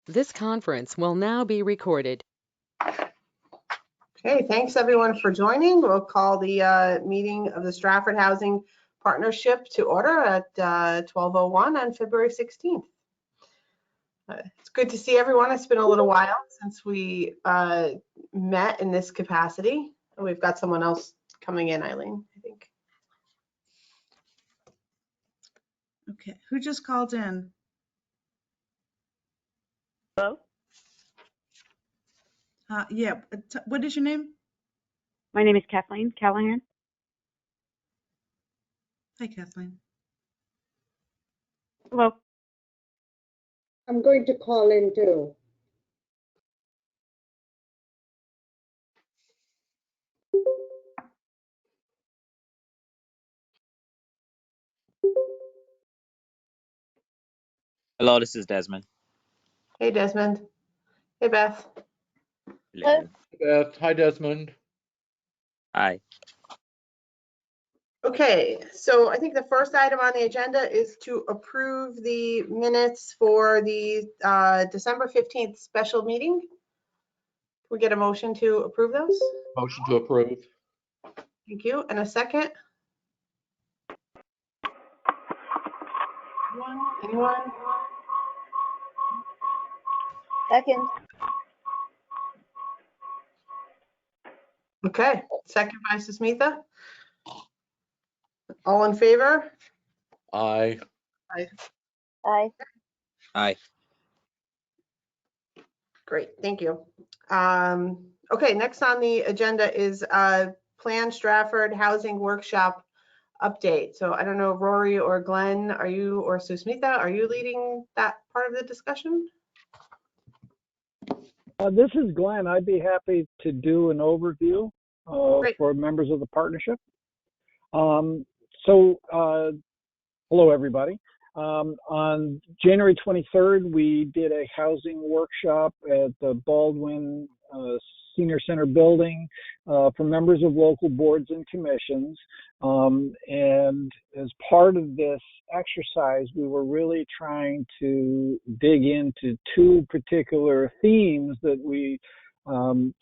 This conference will now be recorded. Okay, thanks everyone for joining. We'll call the meeting of the Stratford Housing Partnership to order at 12:01 on February 16th. It's good to see everyone. It's been a little while since we met in this capacity. We've got someone else coming in, Eileen, I think. Okay, who just called in? Hello? Yeah, what is your name? My name is Kathleen Callahan. Hi, Kathleen. Hello. I'm going to call in too. Hello, this is Desmond. Hey, Desmond. Hey, Beth. Hello. Beth. Hi, Desmond. Hi. Okay, so I think the first item on the agenda is to approve the minutes for the December 15th special meeting. Can we get a motion to approve those? Motion to approve. Thank you. And a second? Anyone? Second. Okay, second by Susmitha. All in favor? Aye. Aye. Hi. Great, thank you. Okay, next on the agenda is Plan Stratford Housing Workshop update. So I don't know, Rory or Glenn, are you, or Susmitha, are you leading that part of the discussion? This is Glenn. I'd be happy to do an overview for members of the partnership. Hello, everybody. On January 23rd, we did a housing workshop at the Baldwin Senior Center building for members of local boards and commissions. And as part of this exercise, we were really trying to dig into two particular themes that we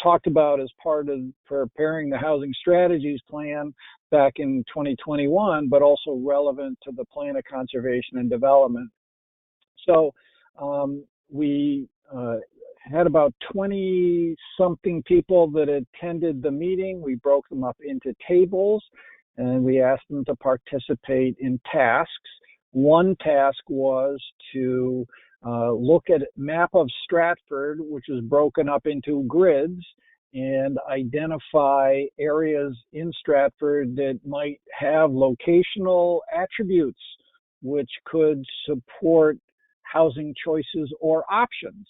talked about as part of preparing the housing strategies plan back in 2021, but also relevant to the plan of conservation and development. So we had about 20 something people that attended the meeting. We broke them up into tables and we asked them to participate in tasks. One task was to look at a map of Stratford, which is broken up into grids, and identify areas in Stratford that might have locational attributes which could support housing choices or options.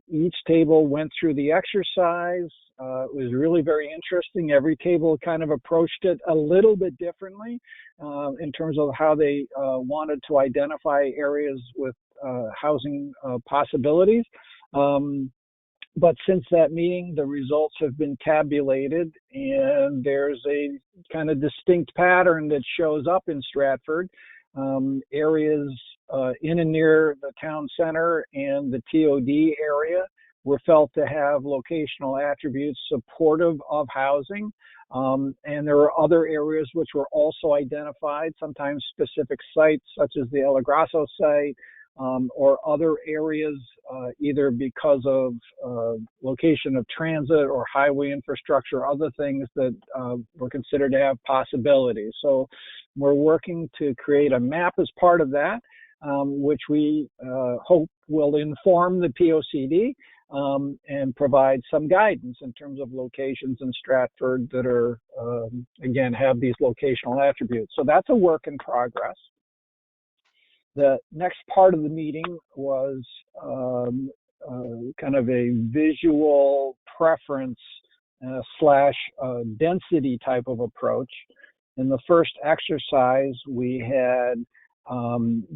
Each table went through the exercise. It was really very interesting. Every table kind of approached it a little bit differently in terms of how they wanted to identify areas with housing possibilities. But since that meeting, the results have been tabulated, and there's a kind of distinct pattern that shows up in Stratford. Areas in and near the town center and the TOD area were felt to have locational attributes supportive of housing. And there are other areas which were also identified, sometimes specific sites such as the El Grasso site, or other areas either because of location of transit or highway infrastructure, other things that were considered to have possibilities. So we're working to create a map as part of that, which we hope will inform the POCD and provide some guidance in terms of locations in Stratford that are, again, have these locational attributes. So that's a work in progress. The next part of the meeting was kind of a visual preference slash density type of approach. In the first exercise, we had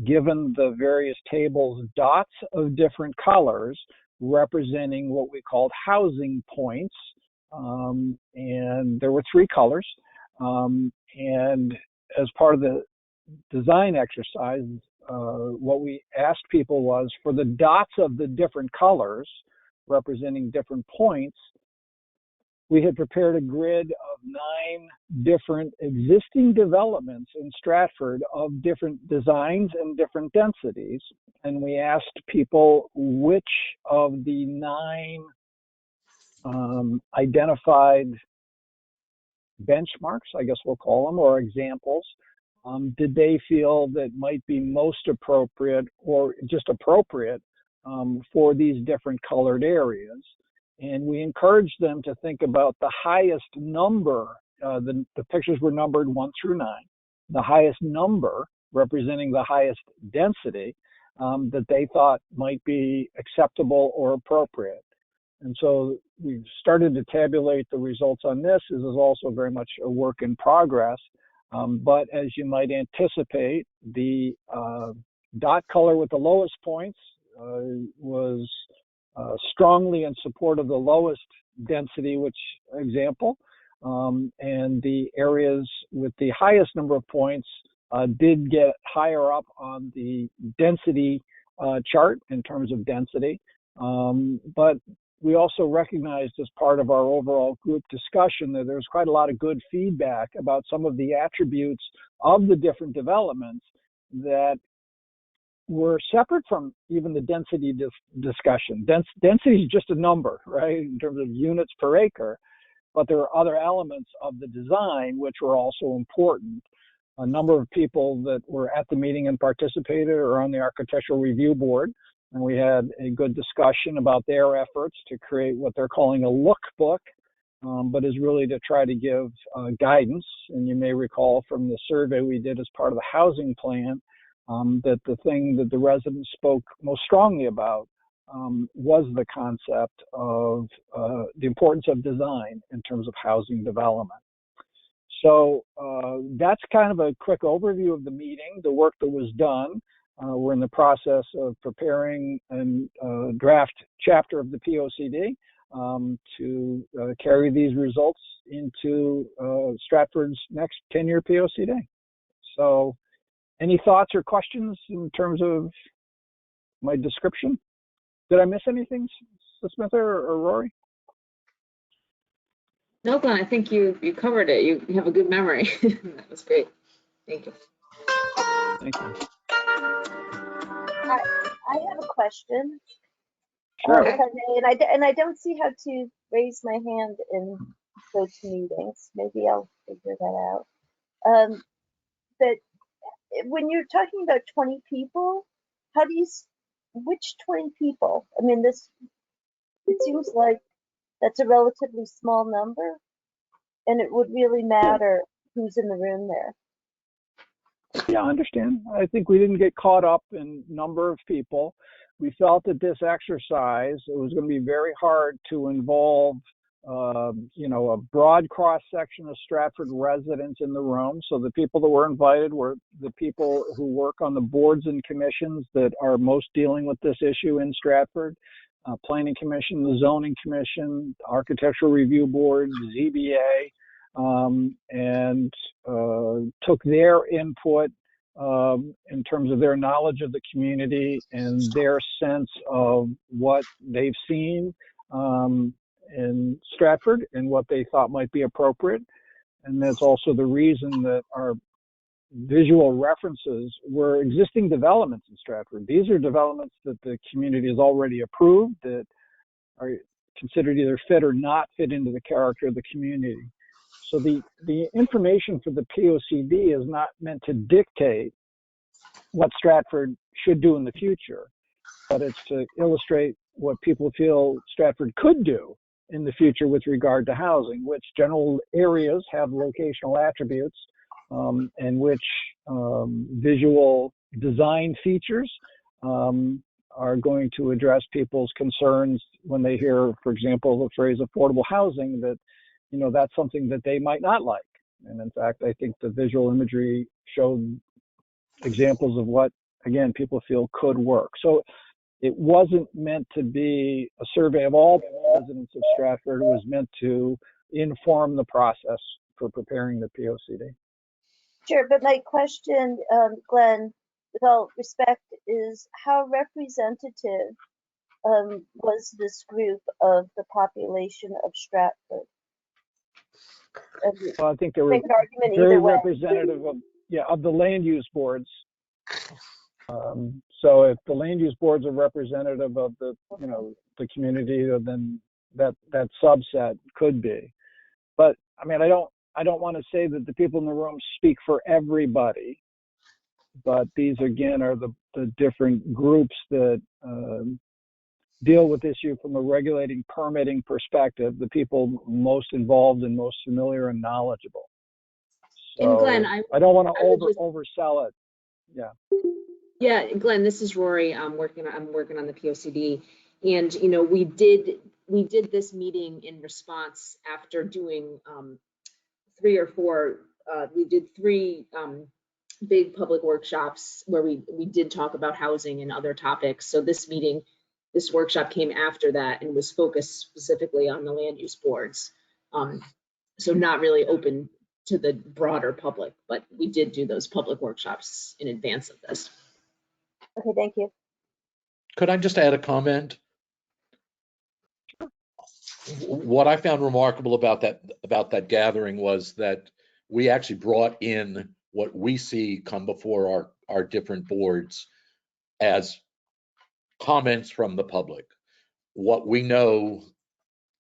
given the various tables dots of different colors representing what we called housing points. And there were 3 colors. And as part of the design exercise, what we asked people was for the dots of the different colors representing different points, we had prepared a grid of 9 different existing developments in Stratford of different designs and different densities. And we asked people which of the 9 identified benchmarks, I guess we'll call them, or examples, did they feel that might be most appropriate or just appropriate for these different colored areas. And we encouraged them to think about the highest number. The pictures were numbered 1 through 9. The highest number representing the highest density that they thought might be acceptable or appropriate. And so we've started to tabulate the results on this. This is also very much a work in progress. But as you might anticipate, the dot color with the lowest points was strongly in support of the lowest density, which example, and the areas with the highest number of points did get higher up on the density chart in terms of density. But we also recognized as part of our overall group discussion that there's quite a lot of good feedback about some of the attributes of the different developments that were separate from even the density discussion. Density is just a number, right, in terms of units per acre, but there are other elements of the design which were also important. A number of people that were at the meeting and participated are on the Architectural Review Board, and we had a good discussion about their efforts to create what they're calling a lookbook, but is really to try to give guidance. And you may recall from the survey we did as part of the housing plan that the thing that the residents spoke most strongly about was the concept of the importance of design in terms of housing development. So that's kind of a quick overview of the meeting, the work that was done. We're in the process of preparing a draft chapter of the POCD to carry these results into Stratford's next 10-year POCD. So any thoughts or questions in terms of my description? Did I miss anything, Smitha or Rory? No, Glenn, I think you covered it. You have a good memory. That was great. Thank you. Thank you. I have a question. Sure. If I may, and I don't see how to raise my hand in GoToMeetings. Maybe I'll figure that out. But when you're talking about 20 people, how do you, which 20 people? I mean, it seems like that's a relatively small number, and it would really matter who's in the room there. Yeah, I understand. I think we didn't get caught up in number of people. We felt that this exercise, it was going to be very hard to involve, a broad cross-section of Stratford residents in the room. So the people that were invited were the people who work on the boards and commissions that are most dealing with this issue in Stratford. Planning Commission, the Zoning Commission, Architectural Review Board, ZBA, and took their input in terms of their knowledge of the community and their sense of what they've seen in Stratford and what they thought might be appropriate. And that's also the reason that our visual references were existing developments in Stratford. These are developments that the community has already approved that are considered either fit or not fit into the character of the community. So the information for the POCD is not meant to dictate what Stratford should do in the future, but it's to illustrate what people feel Stratford could do in the future with regard to housing, which general areas have locational attributes and which visual design features are going to address people's concerns when they hear, for example, the phrase affordable housing, that that's something that they might not like. And in fact, I think the visual imagery showed examples of what, again, people feel could work. So it wasn't meant to be a survey of all residents of Stratford. It was meant to inform the process for preparing the POCD. Sure, but my question, Glenn, with all respect, is how representative was this group of the population of Stratford? Well, I think they were Make an argument very either way. representative of the land use boards. So if the land use boards are representative of the the community, then that subset could be. But I mean, I don't want to say that the people in the room speak for everybody, but these again are the different groups that deal with this issue from a regulating permitting perspective, the people most involved and most familiar and knowledgeable. So And Glenn, I don't want to was oversell it. Yeah. Yeah, Glenn, this is Rory. I'm working on the POCD, and we did this meeting in response after doing 3 or 4. We did 3 big public workshops where we did talk about housing and other topics. So this workshop came after that and was focused specifically on the land use boards. So not really open to the broader public, but we did do those public workshops in advance of this. Okay, thank you. Could I just add a comment? What I found remarkable about that gathering was that we actually brought in what we see come before our different boards as comments from the public. What we know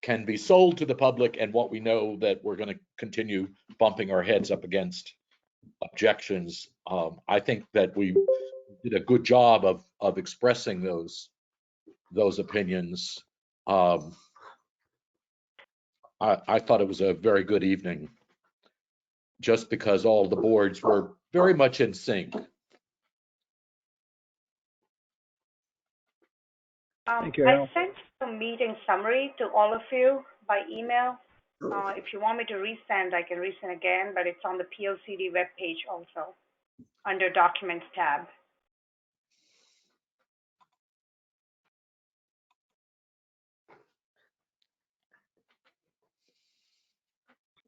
can be sold to the public, and what we know that we're going to continue bumping our heads up against objections. I think that we did a good job of expressing those opinions. I thought it was a very good evening, just because all the boards were very much in sync. Thank you, I Al. sent a meeting summary to all of you by email. If you want me to resend, I can resend again, but it's on the POCD webpage also, under Documents tab.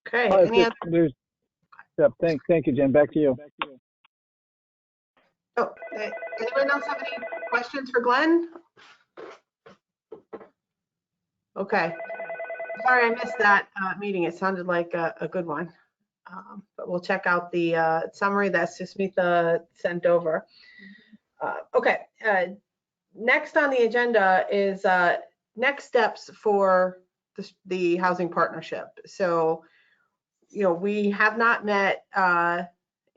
Okay, All right, any other? Thank you, Jen. Back to you. Oh, anyone else have any questions for Glenn? Okay. Sorry, I missed that meeting. It sounded like a good one. But we'll check out the summary that Susmitha sent over. Okay. Next on the agenda is next steps for the housing partnership. So, we have not met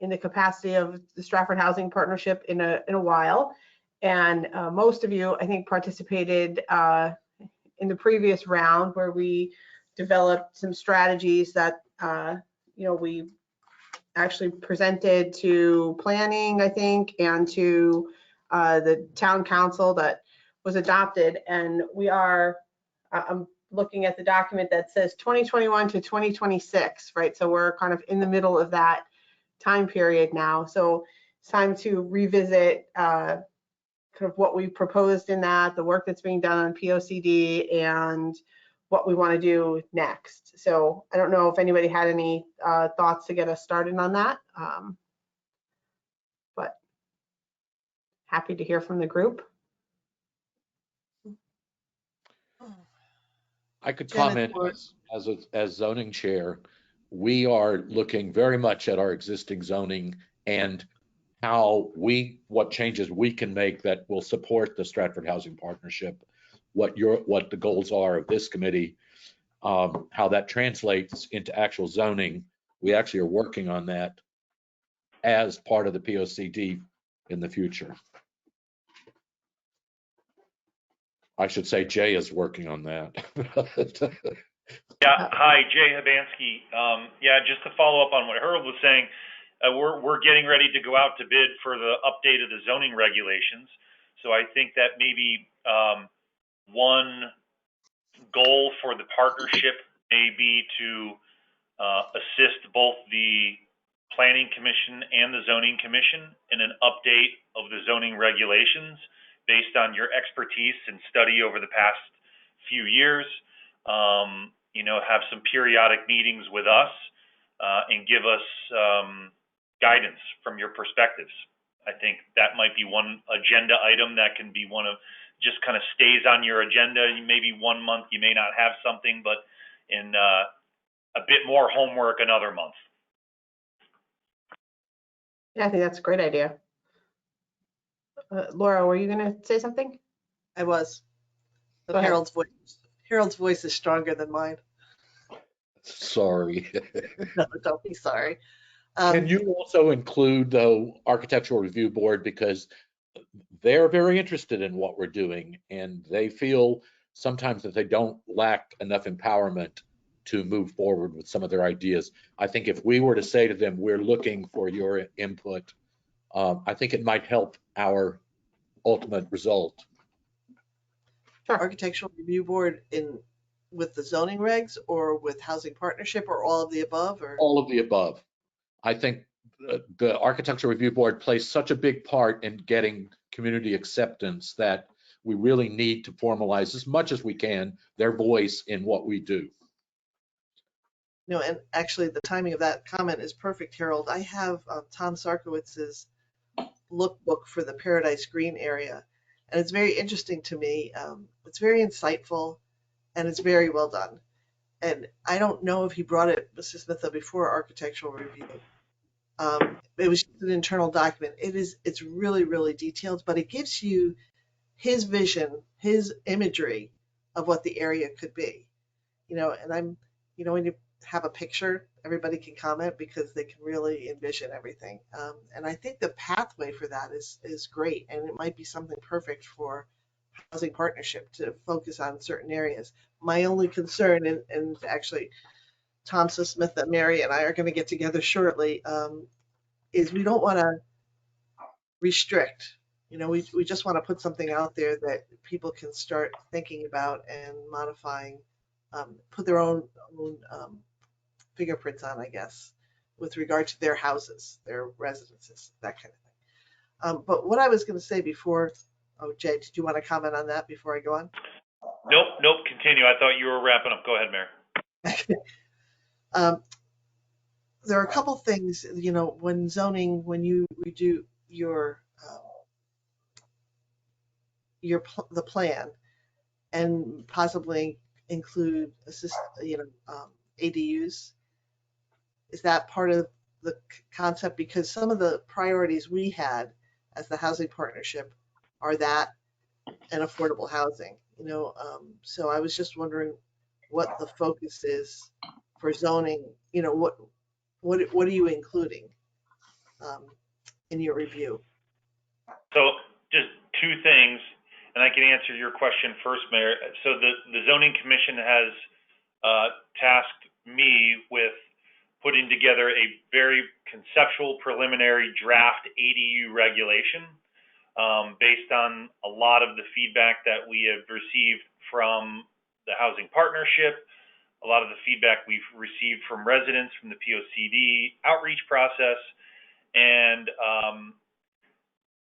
in the capacity of the Stratford Housing Partnership in a while. And most of you, I think, participated in the previous round where we developed some strategies that, we actually presented to planning, I think, and to the town council that was adopted. And I'm looking at the document that says 2021 to 2026, right? So we're kind of in the middle of that time period now. So it's time to revisit kind of what we proposed in that, the work that's being done on POCD, and what we want to do next. So I don't know if anybody had any thoughts to get us started on that, but happy to hear from the group. I could comment as zoning chair. We are looking very much at our existing zoning and what changes we can make that will support the Stratford Housing Partnership, what the goals are of this committee, how that translates into actual zoning. We actually are working on that as part of the POCD in the future. I should say Jay is working on that. Yeah, hi, Jay Habansky. Yeah, just to follow up on what Harold was saying, we're getting ready to go out to bid for the update of the zoning regulations. So I think that maybe one goal for the partnership may be to assist both the Planning Commission and the Zoning Commission in an update of the zoning regulations based on your expertise and study over the past few years. Have some periodic meetings with us and give us guidance from your perspectives. I think that might be one agenda item that can be one of, just kind of stays on your agenda. Maybe 1 month you may not have something, but in a bit more homework another month. Yeah, I think that's a great idea. Laura, were you going to say something? I was. Go But ahead. Harold's voice is stronger than mine. Sorry. No, don't be sorry. Can you also include, though, Architectural Review Board, because they're very interested in what we're doing, and they feel sometimes that they don't lack enough empowerment to move forward with some of their ideas. I think if we were to say to them, we're looking for your input, I think it might help our ultimate result. Architectural Review Board with the zoning regs or with housing partnership or all of the above? Or All of the above. I think the Architectural Review Board plays such a big part in getting community acceptance that we really need to formalize as much as we can their voice in what we do. No, and actually the timing of that comment is perfect, Harold. I have Tom Sarkowitz's lookbook for the Paradise Green area, and it's very interesting to me. It's very insightful, and it's very well done. And I don't know if he brought it, Mr. Smith, before architectural review. It was just an internal document. It's really, really detailed, but it gives you his vision, his imagery of what the area could be. And when you have a picture, everybody can comment because they can really envision everything. And I think the pathway for that is great, and it might be something perfect for housing partnership to focus on certain areas. My only concern, and actually Tom Smith and Mary and I are going to get together shortly, is we don't want to restrict. We just want to put something out there that people can start thinking about and modifying, put their own fingerprints on, I guess, with regard to their houses, their residences, that kind of thing. But what I was going to say before, Jay, did you want to comment on that before I go on? Nope, continue. I thought you were wrapping up. Go ahead, Mayor. There are a couple things, when zoning, when you do the plan and possibly include ADUs. Is that part of the concept? Because some of the priorities we had as the housing partnership are that and affordable housing. So I was just wondering what the focus is for zoning. What are you including in your review? So just two things, and I can answer your question first, Mayor. So the Zoning Commission has tasked me with putting together a very conceptual preliminary draft ADU regulation based on a lot of the feedback that we have received from the housing partnership, a lot of the feedback we've received from residents from the POCD outreach process, and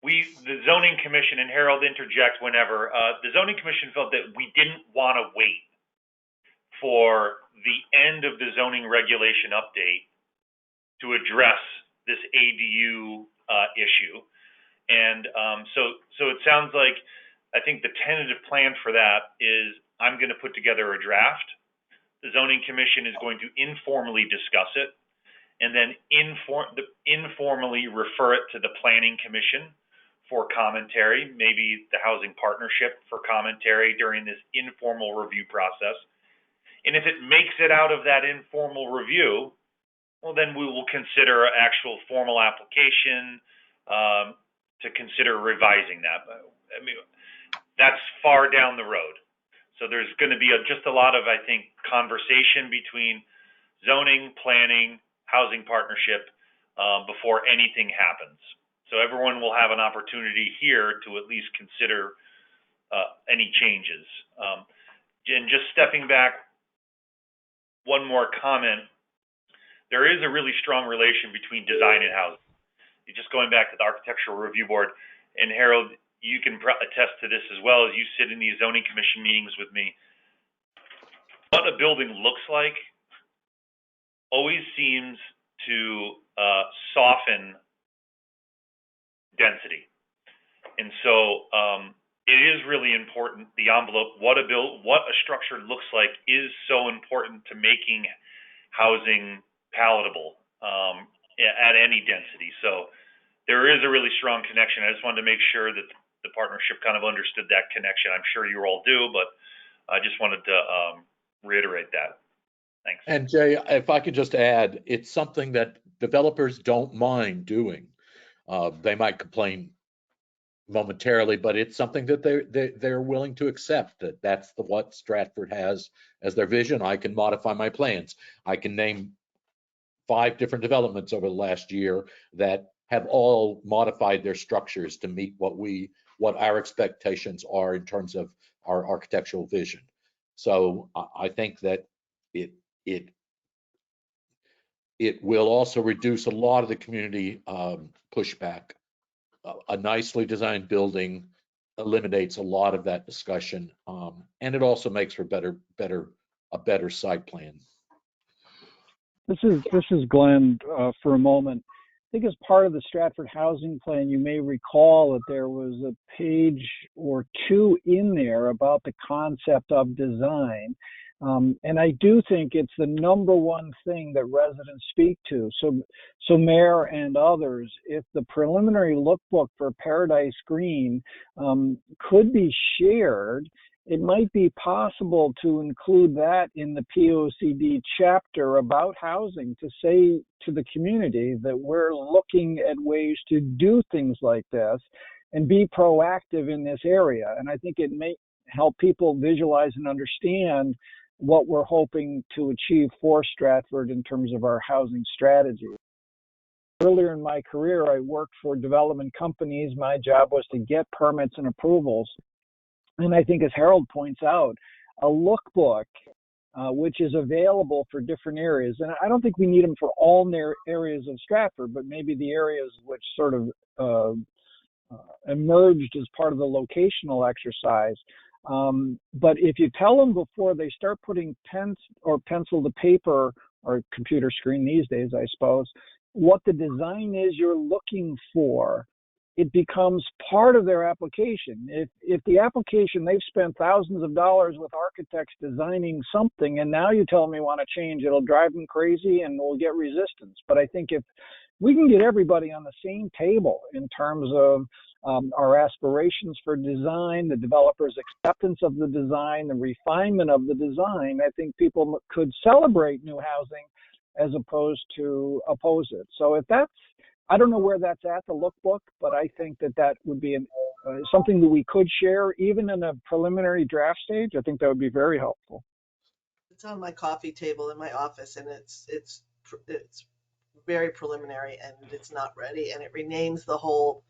the Zoning Commission, and Harold, interject whenever, the Zoning Commission felt that we didn't want to wait for the end of the zoning regulation update to address this ADU issue. And so it sounds like, I think the tentative plan for that is I'm going to put together a draft. The Zoning Commission is going to informally discuss it and then informally refer it to the Planning Commission for commentary, maybe the Housing Partnership for commentary during this informal review process. And if it makes it out of that informal review, well, then we will consider an actual formal application to consider revising that. I mean, that's far down the road. So there's going to be just a lot of, I think, conversation between zoning, planning, housing partnership before anything happens. So everyone will have an opportunity here to at least consider any changes. And just stepping back, one more comment. There is a really strong relation between design and housing. Just going back to the Architectural Review Board, and Harold, you can attest to this as well as you sit in these zoning commission meetings with me. What a building looks like always seems to soften density. And so it is really important, the envelope, what a structure looks like is so important to making housing palatable at any density. So there is a really strong connection. I just wanted to make sure that the partnership kind of understood that connection. I'm sure you all do, but I just wanted to reiterate that. Thanks. And Jay, if I could just add, it's something that developers don't mind doing. They might complain momentarily, but it's something that they're willing to accept, that that's what Stratford has as their vision. I can modify my plans. I can name 5 different developments over the last year that have all modified their structures to meet what our expectations are in terms of our architectural vision. So I think that it will also reduce a lot of the community pushback. A nicely designed building eliminates a lot of that discussion, and it also makes for a better site plan. This is Glenn for a moment. I think as part of the Stratford Housing Plan, you may recall that there was a page or 2 in there about the concept of design. And I do think it's the number one thing that residents speak to. So Mayor and others, if the preliminary lookbook for Paradise Green could be shared, it might be possible to include that in the POCD chapter about housing, to say to the community that we're looking at ways to do things like this and be proactive in this area. And I think it may help people visualize and understand what we're hoping to achieve for Stratford in terms of our housing strategy. Earlier in my career, I worked for development companies. My job was to get permits and approvals. And I think, as Harold points out, a lookbook, which is available for different areas, and I don't think we need them for all areas of Stratford, but maybe the areas which sort of emerged as part of the locational exercise. But if you tell them before they start putting pencil to paper or computer screen these days, I suppose, what the design is you're looking for, it becomes part of their application. If the application, they've spent thousands of dollars with architects designing something, and now you tell them you want to change, it'll drive them crazy and we'll get resistance. But I think if we can get everybody on the same table in terms of our aspirations for design, the developer's acceptance of the design, the refinement of the design, I think people could celebrate new housing as opposed to oppose it. So if that's, I don't know where that's at, the lookbook, but I think that would be something that we could share even in a preliminary draft stage. I think that would be very helpful. It's on my coffee table in my office, and it's very preliminary, and it's not ready, and it renames the whole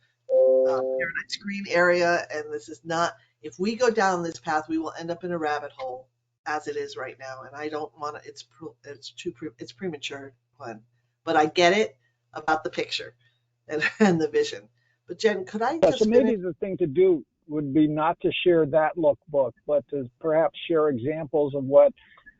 Paradise Green area. And this is not, if we go down this path, we will end up in a rabbit hole as it is right now. And I don't want to, it's premature, Glenn, but I get it about the picture and the vision. But Jen, could I just so maybe the thing to do would be not to share that lookbook, but to perhaps share examples of what,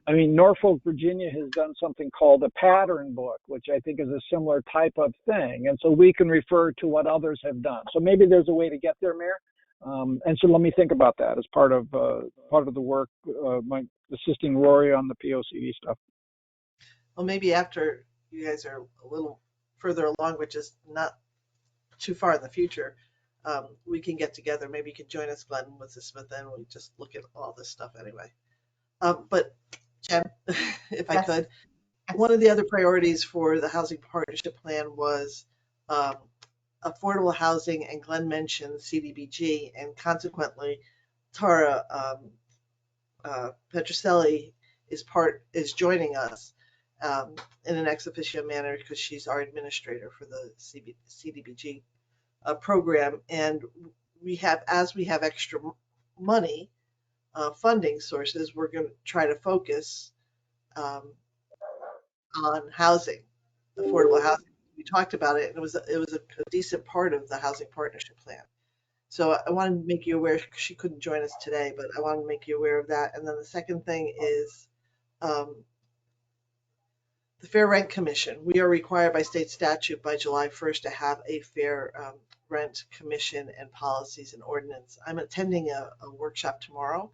I mean, Norfolk, Virginia has done something called a pattern book, which I think is a similar type of thing. And so we can refer to what others have done. So maybe there's a way to get there, Mayor. And so let me think about that as part of the work, my assisting Rory on the POCD stuff. Well, maybe after you guys are a little further along, which is not too far in the future, we can get together. Maybe you can join us, Glenn, with the Smith, and we just look at all this stuff anyway. But Jen, if I could, one of the other priorities for the Housing Partnership Plan was affordable housing, and Glenn mentioned CDBG, and consequently, Tara Petroselli is joining us in an ex officio manner because she's our administrator for the CDBG program. And as we have extra money, funding sources, we're going to try to focus on housing, affordable housing. We talked about it, and it was a decent part of the Housing Partnership Plan. So I wanted to make you aware. She couldn't join us today, but I wanted to make you aware of that. And then the second thing is the Fair Rent Commission. We are required by state statute by July 1st to have a fair rent commission and policies and ordinance. I'm attending a workshop tomorrow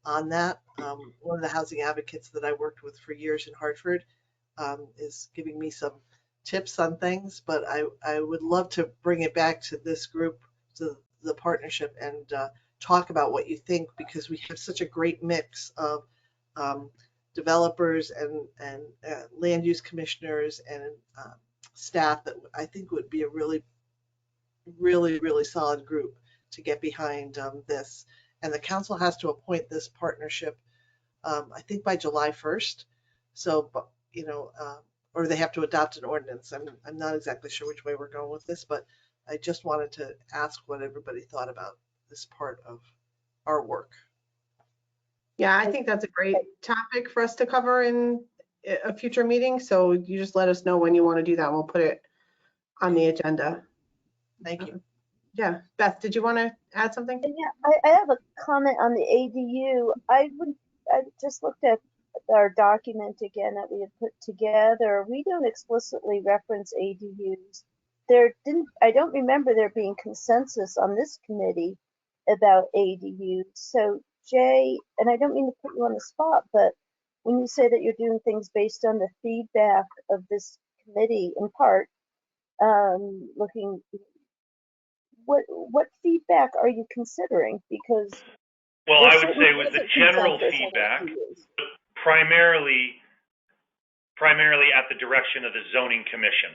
on that. One of the housing advocates that I worked with for years in Hartford is giving me some tips on things, but I would love to bring it back to this group, to the partnership, and talk about what you think, because we have such a great mix of developers and land use commissioners and staff that I think would be a really, really, really solid group to get behind this. And the council has to appoint this partnership, I think by July 1st. So, or they have to adopt an ordinance. I'm not exactly sure which way we're going with this, but I just wanted to ask what everybody thought about this part of our work. Yeah, I think that's a great topic for us to cover in a future meeting. So you just let us know when you want to do that, and we'll put it on the agenda. Thank you. Yeah, Beth, did you want to add something? Yeah, I have a comment on the ADU. I just looked at our document again that we had put together. We don't explicitly reference ADUs. I don't remember there being consensus on this committee about ADUs. So Jay, and I don't mean to put you on the spot, but when you say that you're doing things based on the feedback of this committee, in part, what feedback are you considering? Because well, I would say it was the general feedback, primarily at the direction of the zoning commission.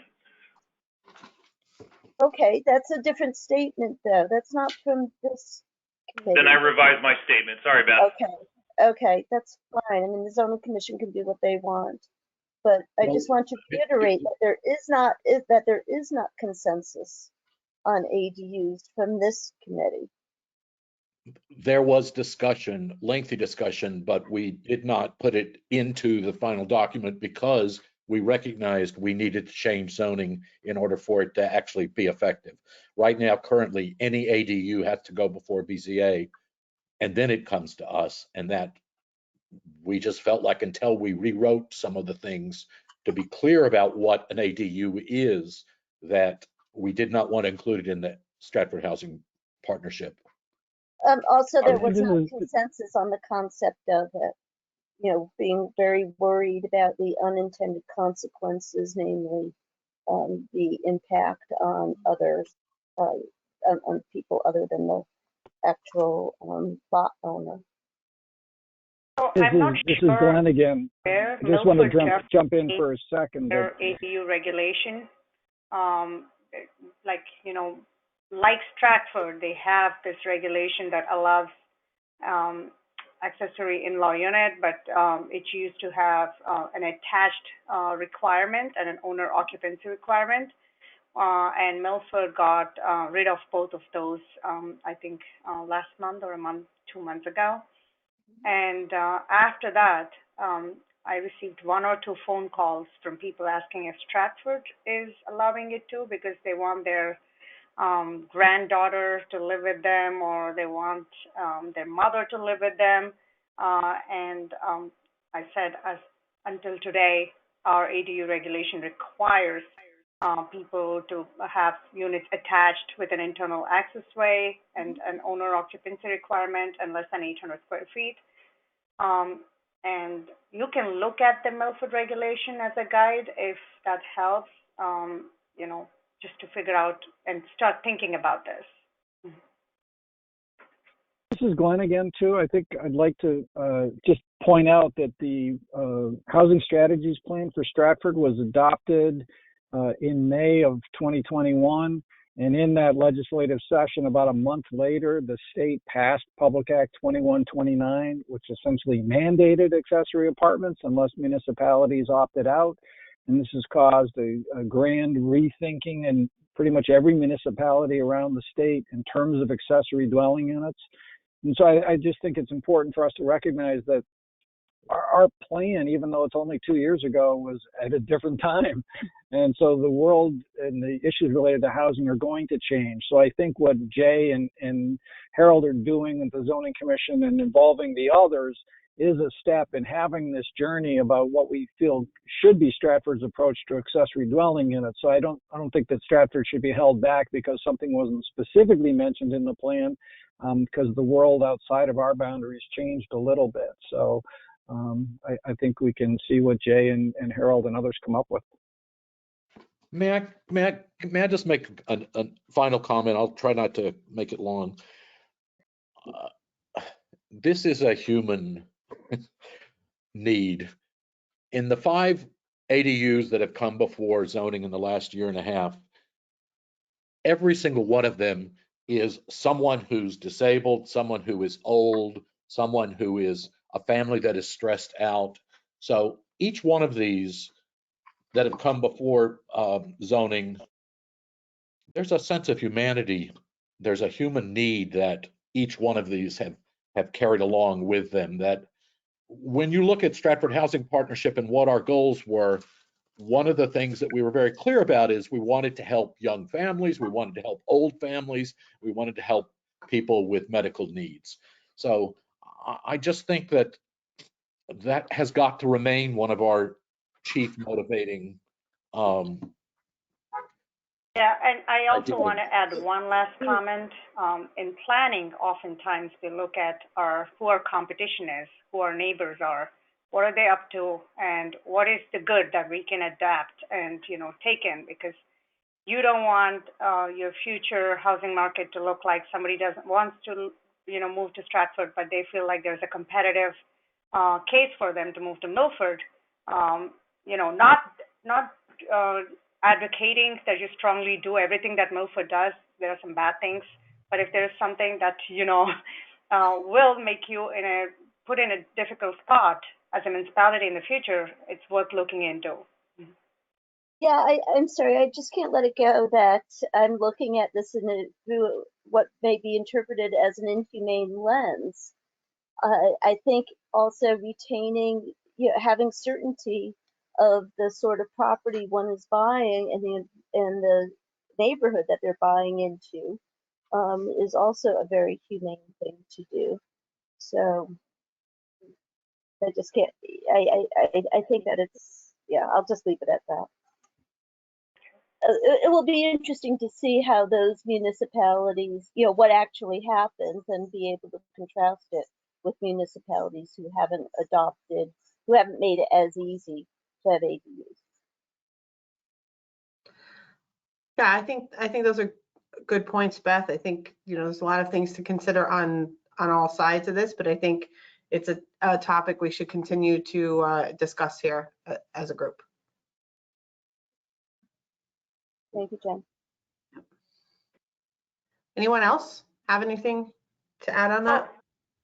Okay, that's a different statement though. That's not from this committee. Then I revised my statement. Sorry, Beth. Okay, that's fine. I mean, the zoning commission can do what they want, but I just want to reiterate that there is not consensus on ADUs from this committee. There was discussion, lengthy discussion, but we did not put it into the final document because we recognized we needed to change zoning in order for it to actually be effective. Right now, currently, any ADU has to go before BZA, and then it comes to us. And that we just felt like, until we rewrote some of the things to be clear about what an ADU is, that we did not want to include it in the Stratford Housing Partnership. Also, there was no consensus on the concept of it, being very worried about the unintended consequences, namely the impact on others, on people other than the actual lot owner. This is Glenn again. I just want to jump in for a second. Their ADU regulation, like Stratford, they have this regulation that allows accessory in-law unit, but it used to have an attached requirement and an owner occupancy requirement. And Milford got rid of both of those, I think, last month or 2 months ago. And after that, I received 1 or 2 phone calls from people asking if Stratford is allowing it too, because they want their granddaughter to live with them, or they want their mother to live with them. And I said, until today, our ADU regulation requires people to have units attached with an internal accessway and an owner occupancy requirement and less than 800 square feet. And you can look at the Milford regulation as a guide if that helps, just to figure out and start thinking about this. This is Glenn again, too. I think I'd like to just point out that the Housing Strategies Plan for Stratford was adopted in May of 2021. And in that legislative session, about a month later, the state passed Public Act 2129, which essentially mandated accessory apartments unless municipalities opted out. And this has caused a grand rethinking in pretty much every municipality around the state in terms of accessory dwelling units. And so I just think it's important for us to recognize that our plan, even though it's only 2 years ago, was at a different time. And so the world and the issues related to housing are going to change. So I think what Jay and Harold are doing with the Zoning Commission and involving the others is a step in having this journey about what we feel should be Stratford's approach to accessory dwelling units. So I don't think that Stratford should be held back because something wasn't specifically mentioned in the plan, because the world outside of our boundaries changed a little bit. So I think we can see what Jay and Harold and others come up with. May I just make a final comment? I'll try not to make it long. This is a human need. In the 5 ADUs that have come before zoning in the last year and a half, every single one of them is someone who's disabled, someone who is old, someone who is a family that is stressed out. So each one of these that have come before zoning, there's a sense of humanity. There's a human need that each one of these have carried along with them. That when you look at Stratford Housing Partnership and what our goals were, one of the things that we were very clear about is we wanted to help young families, we wanted to help old families, we wanted to help people with medical needs. So I just think that that has got to remain one of our chief motivating Yeah, and I also ideas. want to add one last comment. In planning, oftentimes we look at who our competition is, who our neighbors are, what are they up to, and what is the good that we can adapt and take in, because you don't want your future housing market to look like somebody wants to move to Stratford, but they feel like there's a competitive case for them to move to Milford. Not advocating that you strongly do everything that Milford does. There are some bad things, but if there's something that will make you put in a difficult spot as a municipality in the future, it's worth looking into. Yeah, I'm sorry, I just can't let it go that I'm looking at this through what may be interpreted as an inhumane lens. I think also retaining, having certainty of the sort of property one is buying and the neighborhood that they're buying into is also a very humane thing to do. So I just can't. I think that I'll just leave it at that. It will be interesting to see how those municipalities, what actually happens, and be able to contrast it with municipalities who haven't made it as easy to have ADUs. Yeah, I think those are good points, Beth. I think, there's a lot of things to consider on all sides of this, but I think it's a topic we should continue to discuss here as a group. Thank you, Jen. Anyone else have anything to add on that?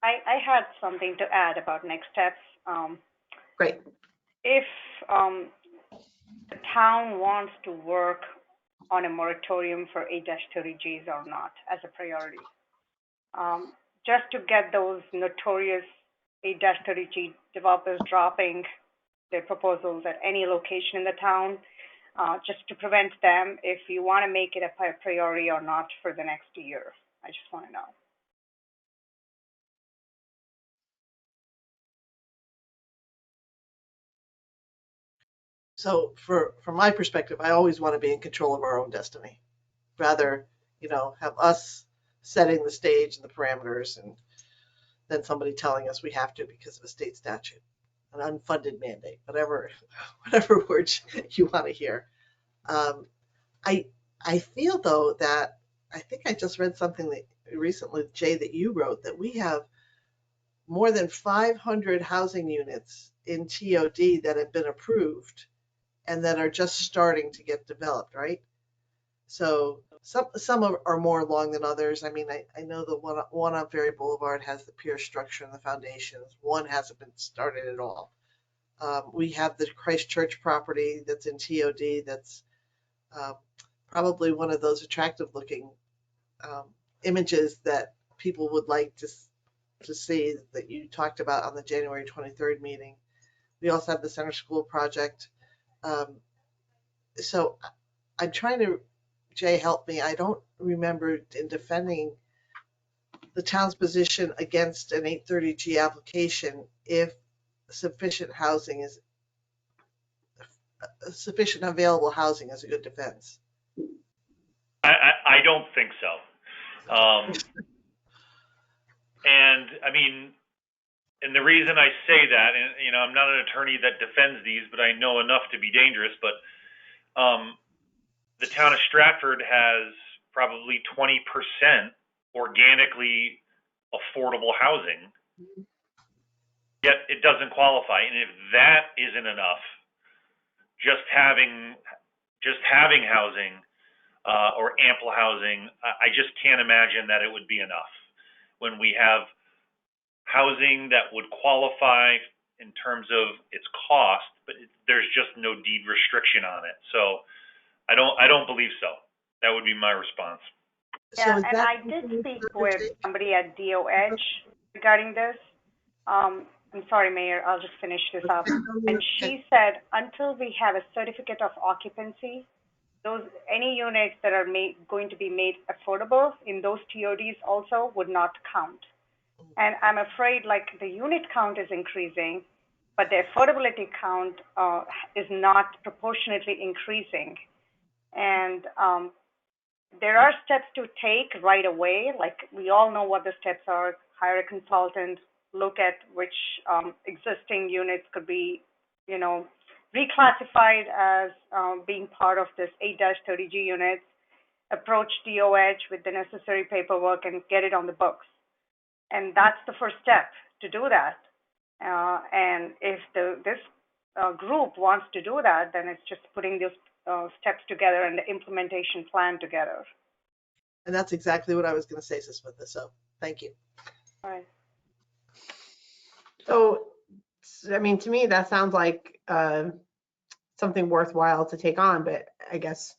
I had something to add about next steps. Great. If the town wants to work on a moratorium for 8-30Gs or not as a priority, just to get those notorious 8-30G developers dropping their proposals at any location in the town, just to prevent them, if you want to make it a priority or not for the next year. I just want to know. So from my perspective, I always want to be in control of our own destiny, rather, have us setting the stage and the parameters and then somebody telling us we have to because of a state statute, an unfunded mandate, whatever words you want to hear. I feel though that I think I just read something that recently, Jay, that you wrote, that we have more than 500 housing units in TOD that have been approved and that are just starting to get developed, right? So some are more along than others. I mean, I know the one on Ferry Boulevard has the pier structure and the foundations. One hasn't been started at all. We have the Christchurch property that's in TOD that's probably one of those attractive looking images that people would like to see, that you talked about on the January 23rd meeting. We also have the Center School project. So I'm trying to, Jay, help me. I don't remember in defending the town's position against an 830G application if sufficient available housing is a good defense. I don't think so. And I mean, and the reason I say that, and you know, I'm not an attorney that defends these, but I know enough to be dangerous. But the town of Stratford has probably 20% organically affordable housing, yet it doesn't qualify. And if that isn't enough, just having housing or ample housing, I just can't imagine that it would be enough when we have housing that would qualify in terms of its cost, but there's just no deed restriction on it. So I don't believe so. That would be my response. Yeah, and I did speak with somebody at DOH regarding this. I'm sorry, Mayor, I'll just finish this up. And she said until we have a certificate of occupancy, any units that are going to be made affordable in those TODs also would not count. And I'm afraid like the unit count is increasing, but the affordability count is not proportionately increasing. And there are steps to take right away. Like we all know what the steps are. Hire a consultant, look at which existing units could be, reclassified as being part of this 8-30G units, approach DOH with the necessary paperwork and get it on the books. And that's the first step to do that. And if this group wants to do that, then it's just putting those steps together and the implementation plan together. And that's exactly what I was going to say, Susmitha. So thank you. All right. So, I mean, to me, that sounds like something worthwhile to take on, but I guess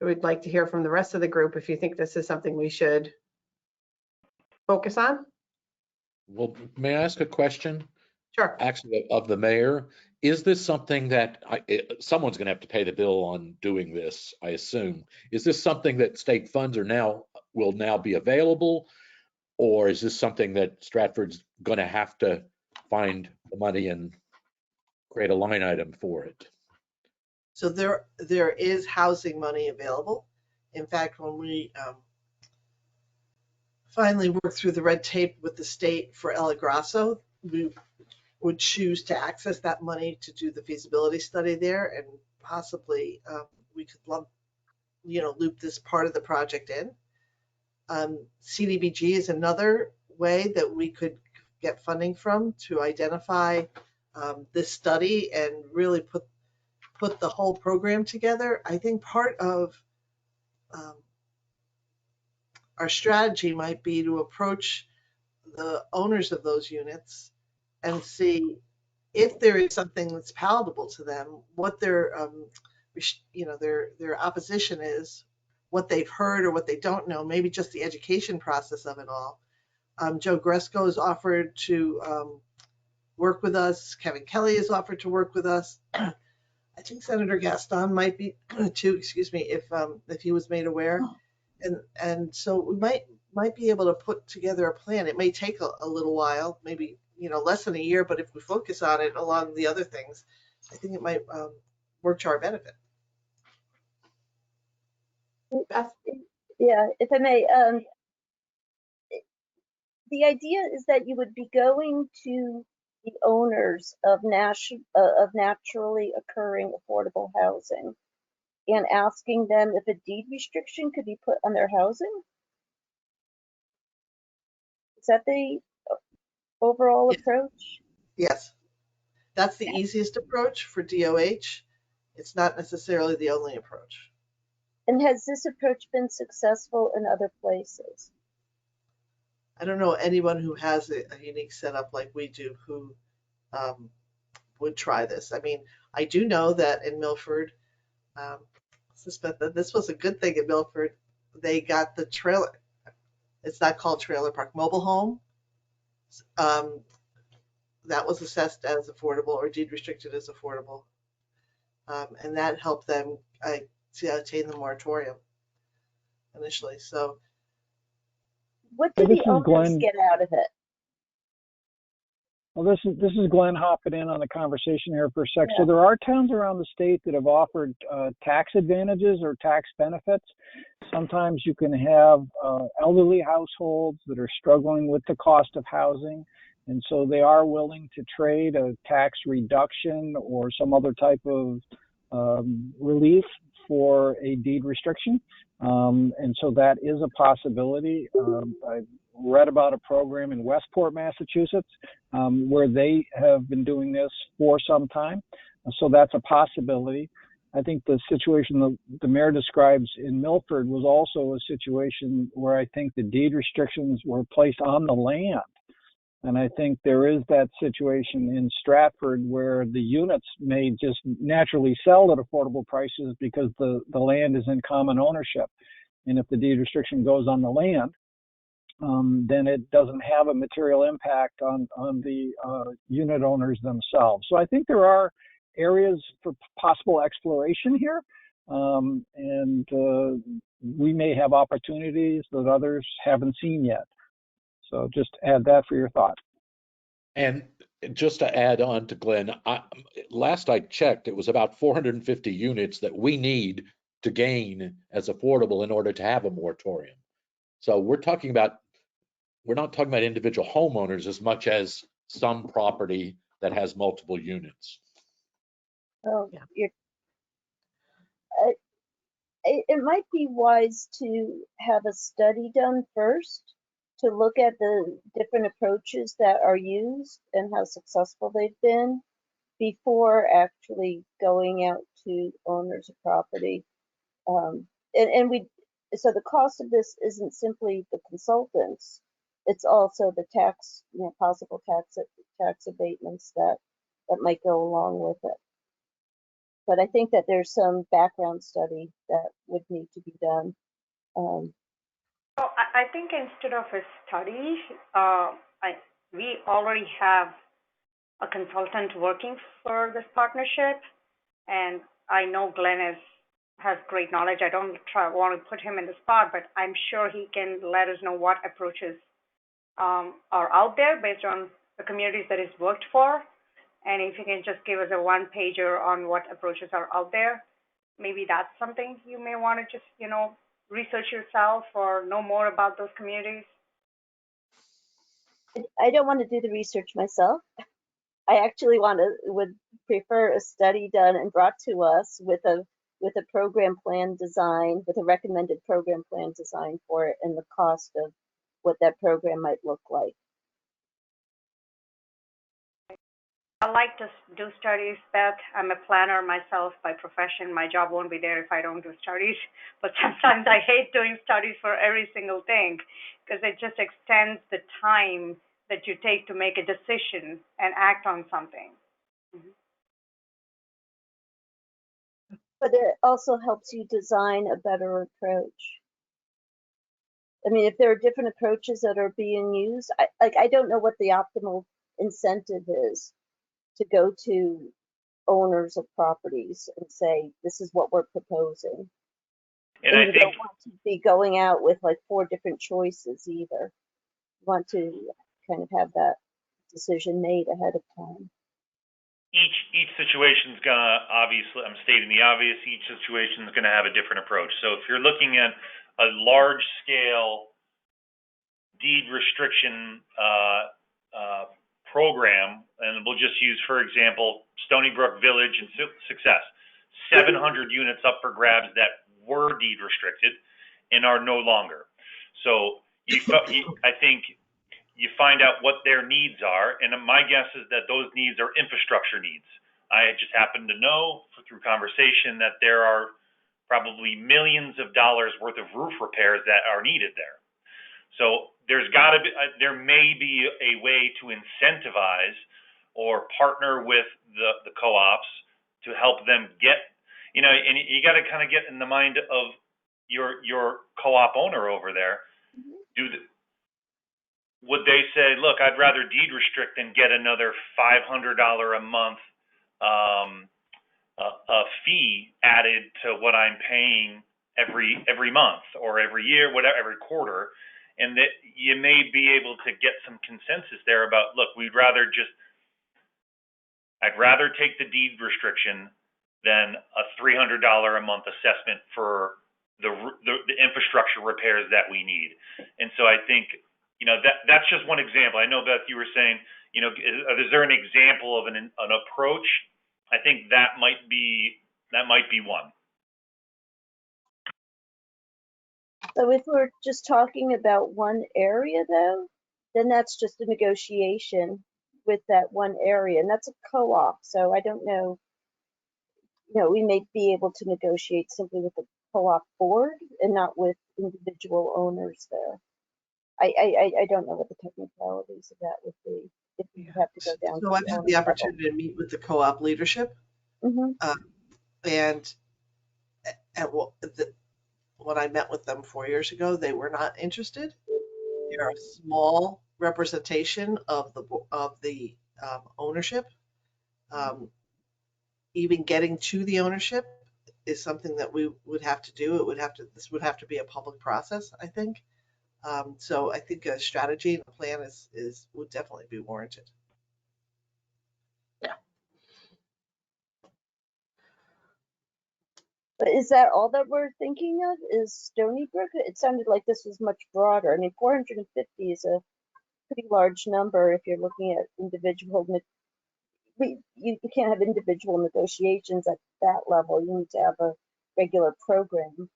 I would like to hear from the rest of the group if you think this is something we should focus on. Well, may I ask a question? Sure. Actually, of the mayor, is this something that someone's going to have to pay the bill on doing this, I assume? Is this something that state funds will now be available? Or is this something that Stratford's going to have to find the money and create a line item for it? So there is housing money available. In fact, when we finally work through the red tape with the state for El Grasso, we would choose to access that money to do the feasibility study there, and possibly we could loop this part of the project in. CDBG is another way that we could get funding from to identify this study and really put the whole program together. I think part of our strategy might be to approach the owners of those units and see if there is something that's palatable to them, what their opposition is, what they've heard or what they don't know, maybe just the education process of it all. Joe Gresco has offered to work with us. Kevin Kelly has offered to work with us. I think Senator Gaston might be too, if he was made aware. And so we might be able to put together a plan. It may take a little while, maybe less than a year, but if we focus on it along the other things, I think it might work to our benefit. Yeah, if I may, the idea is that you would be going to the owners of naturally occurring affordable housing and asking them if a deed restriction could be put on their housing? Is that the overall approach? Yes, that's the easiest approach for DOH. It's not necessarily the only approach. And has this approach been successful in other places? I don't know anyone who has a unique setup like we do who would try this. I mean, I do know that in Milford, suspect that this was a good thing in Milford. They got the trailer. It's not called trailer park, mobile home. That was assessed as affordable or deed restricted as affordable. And that helped them to attain the moratorium initially. So what Hey, do this the is owners Glenn. get out of it? Well, this is Glenn hopping in on the conversation here for a sec. Yeah. So there are towns around the state that have offered tax advantages or tax benefits. Sometimes you can have elderly households that are struggling with the cost of housing, and so they are willing to trade a tax reduction or some other type of relief for a deed restriction. And so that is a possibility. I read about a program in Westport, Massachusetts, where they have been doing this for some time. So that's a possibility. I think the situation the mayor describes in Milford was also a situation where I think the deed restrictions were placed on the land. And I think there is that situation in Stratford where the units may just naturally sell at affordable prices because the land is in common ownership. And if the deed restriction goes on the land, then it doesn't have a material impact on the unit owners themselves. So I think there are areas for possible exploration here, and we may have opportunities that others haven't seen yet. So just add that for your thought. And just to add on to Glenn, last I checked, it was about 450 units that we need to gain as affordable in order to have a moratorium. So we're not talking about individual homeowners as much as some property that has multiple units. Oh, it might be wise to have a study done first to look at the different approaches that are used and how successful they've been before actually going out to owners of property. So the cost of this isn't simply the consultants, it's also the tax, possible tax abatements that might go along with it. But I think that there's some background study that would need to be done. So I think instead of a study, we already have a consultant working for this partnership, and I know Glenn has great knowledge. I don't want to put him in the spot, but I'm sure he can let us know what approaches are out there based on the communities that he's worked for. And if you can just give us a one pager on what approaches are out there, maybe that's something you may want to just, research yourself or know more about those communities. I don't want to do the research myself. I actually would prefer a study done and brought to us with a program plan design, with a recommended program plan design for it and the cost of what that program might look like. I like to do studies, Beth. I'm a planner myself by profession. My job won't be there if I don't do studies. But sometimes I hate doing studies for every single thing because it just extends the time that you take to make a decision and act on something. Mm-hmm. But it also helps you design a better approach. I mean, if there are different approaches that are being used, I don't know what the optimal incentive is to go to owners of properties and say, this is what we're proposing. And And I you think don't want to be going out with like 4 different choices either. You want to kind of have that decision made ahead of time. each situation is gonna, obviously, I'm stating the obvious, each situation is gonna have a different approach. So if you're looking at a large scale deed restriction program, and we'll just use, for example, Stony Brook Village and Success, 700 units up for grabs that were deed restricted and are no longer. So I think you find out what their needs are, and my guess is that those needs are infrastructure needs. I just happen to know through conversation that there are probably millions of dollars worth of roof repairs that are needed there. So there may be a way to incentivize or partner with the co-ops to help them get, and you got to kind of get in the mind of your co-op owner over there. Would they say, look, I'd rather deed restrict than get another $500 a month a fee added to what I'm paying every month or every year, whatever, every quarter, and that you may be able to get some consensus there about, look, I'd rather take the deed restriction than a $300 a month assessment for the infrastructure repairs that we need. And so I think, that's just one example. I know, Beth, you were saying, is there an example of an approach? I think that might be one. So if we're just talking about one area though, then that's just a negotiation with that one area, and that's a co-op. So I don't know, we may be able to negotiate simply with the co-op board and not with individual owners there. I don't know what the technicalities of that would be if we have to go down to So I've the had owner the level. opportunity to meet with the co-op leadership, Mm-hmm. and when I met with them 4 years ago, they were not interested. They're a small representation of the ownership. Even getting to the ownership is something that we would have to do. This would have to be a public process, I think. So I think a strategy and a plan would definitely be warranted. But is that all that we're thinking of? Is Stony Brook? It sounded like this was much broader. I mean, 450 is a pretty large number if you're looking at individual. You can't have individual negotiations at that level. You need to have a regular program.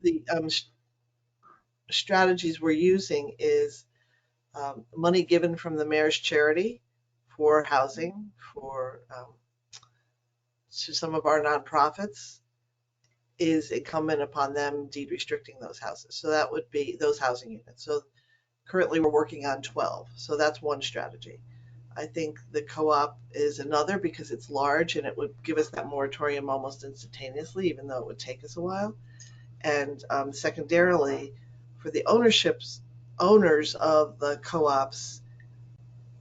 The strategies we're using is money given from the mayor's charity for housing, to some of our nonprofits, is incumbent upon them deed restricting those houses. So that would be those housing units. So currently we're working on 12. So that's one strategy. I think the co-op is another because it's large and it would give us that moratorium almost instantaneously, even though it would take us a while. And secondarily, for the owners of the co-ops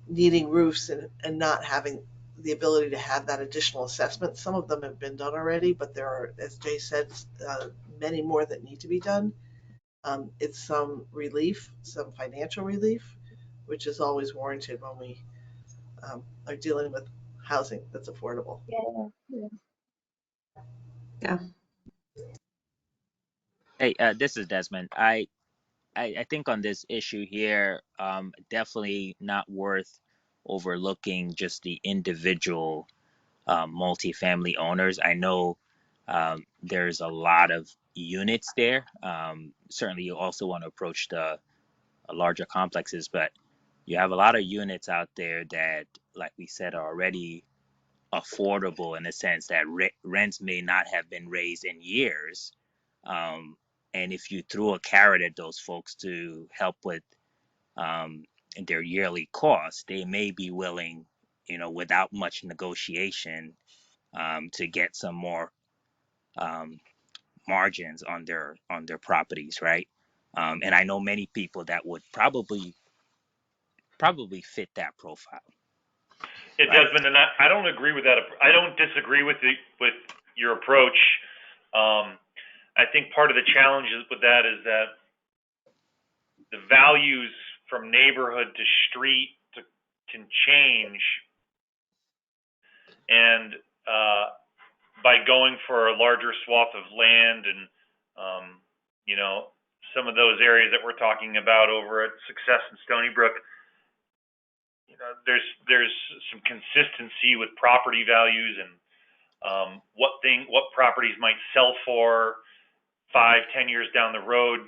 needing roofs and not having the ability to have that additional assessment. Some of them have been done already, but there are, as Jay said, many more that need to be done. It's some relief, some financial relief, which is always warranted when we are dealing with housing that's affordable. Yeah. Hey, this is Desmond. I think on this issue here, definitely not worth overlooking just the individual multifamily owners. I know there's a lot of units there. Certainly, you also want to approach the larger complexes, but you have a lot of units out there that, like we said, are already affordable in the sense that rents may not have been raised in years. Um, and if you threw a carrot at those folks to help with um, their yearly costs, they may be willing, without much negotiation, to get some more um, margins on their properties, right? And I know many people that would probably fit that profile, Yeah, right? Desmond, and I don't agree with that. I don't disagree with your approach. I think part of the challenge with that is that the values from neighborhood to street can change, and by going for a larger swath of land and some of those areas that we're talking about over at Success and Stony Brook, there's some consistency with property values and what properties might sell for 5-10 years down the road.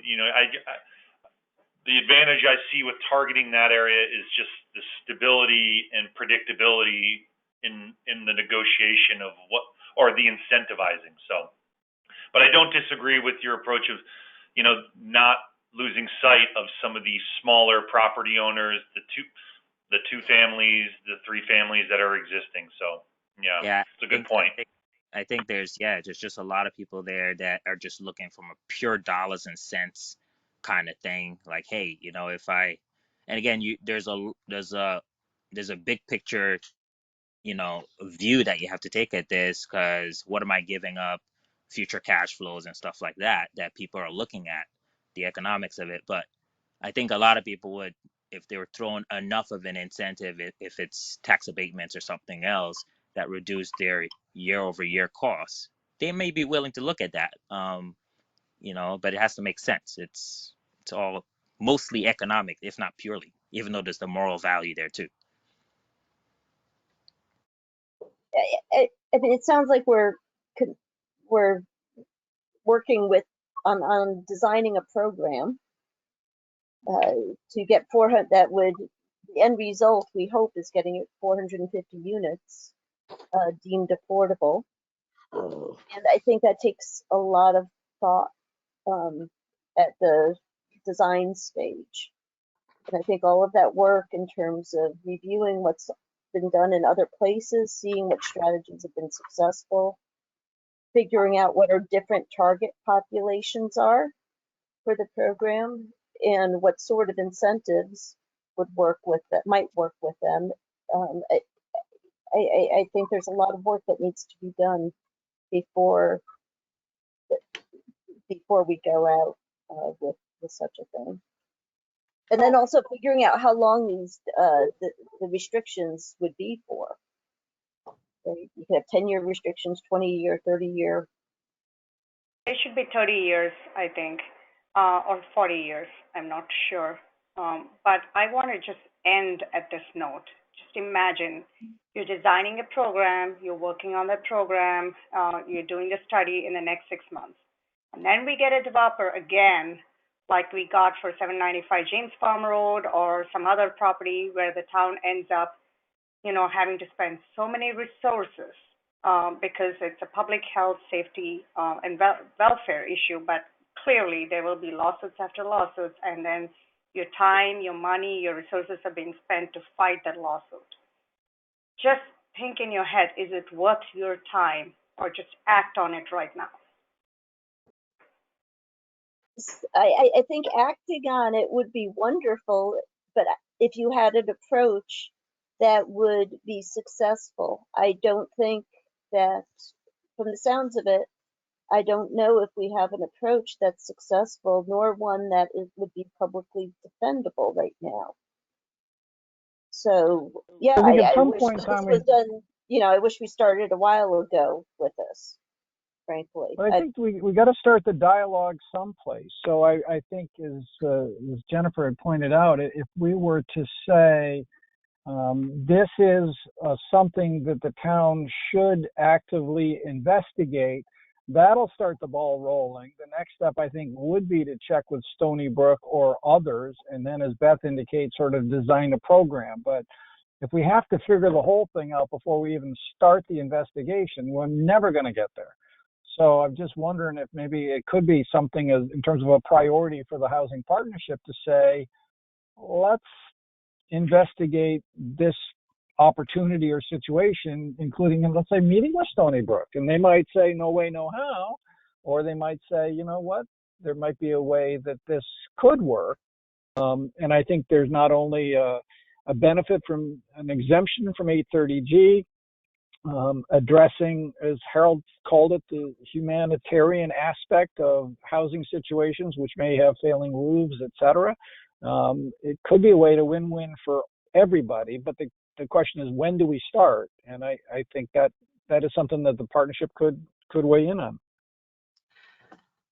The advantage I see with targeting that area is just the stability and predictability in the negotiation of or the incentivizing. So, but I don't disagree with your approach of, not losing sight of some of these smaller property owners, the two families, the three families that are existing. So, Yeah, it's a good point. I think there's just a lot of people there that are just looking from a pure dollars and cents kind of thing. Like, hey, and again, there's a big picture, view that you have to take at this, because what am I giving up future cash flows and stuff like that, that people are looking at the economics of it. But I think a lot of people would, if they were thrown enough of an incentive, if it's tax abatements or something else that reduce their year over year costs, they may be willing to look at that. But it has to make sense. It's all mostly economic, if not purely, even though there's the moral value there too. I mean, it sounds like we're working on designing a program to get 400. The end result we hope is getting 450 units deemed affordable, and I think that takes a lot of thought at the design stage. And I think all of that work in terms of reviewing what's been done in other places, seeing what strategies have been successful, figuring out what our different target populations are for the program, and what sort of incentives would might work with them. I think there's a lot of work that needs to be done before we go out with such a thing. And then also figuring out how long these the restrictions would be for. Right? You could have 10-year restrictions, 20-year, 30-year. It should be 30 years, I think, or 40 years. I'm not sure. But I want to just end at this note. Just imagine you're designing a program, you're working on the program, you're doing a study in the next 6 months. And then we get a developer again, like we got for 795 James Farm Road or some other property where the town ends up, having to spend so many resources because it's a public health, safety, and welfare issue. But clearly there will be lawsuits after lawsuits, and then your time, your money, your resources are being spent to fight that lawsuit. Just think in your head, is it worth your time, or just act on it right now? I think acting on it would be wonderful, but if you had an approach that would be successful, I don't think that, from the sounds of it, I don't know if we have an approach that's successful, nor one that would be publicly defendable right now. So, yeah, I think at some wish point in this time was done, I wish we started a while ago with this, frankly. But I think we got to start the dialogue someplace. So I think, as Jennifer had pointed out, if we were to say this is something that the town should actively investigate, that'll start the ball rolling. The next step, I think, would be to check with Stony Brook or others, and then, as Beth indicates, sort of design a program. But if we have to figure the whole thing out before we even start the investigation, we're never going to get there. So I'm just wondering if maybe it could be something in terms of a priority for the housing partnership to say, let's investigate this opportunity or situation, including, let's say, meeting with Stony Brook. And they might say, no way, no how. Or they might say, you know what, there might be a way that this could work. And I think there's not only a benefit from an exemption from 830G, addressing, as Harold called it, the humanitarian aspect of housing situations, which may have failing roofs, etc. It could be a way to win-win for everybody, but the question is, when do we start? And I think that is something that the partnership could weigh in on.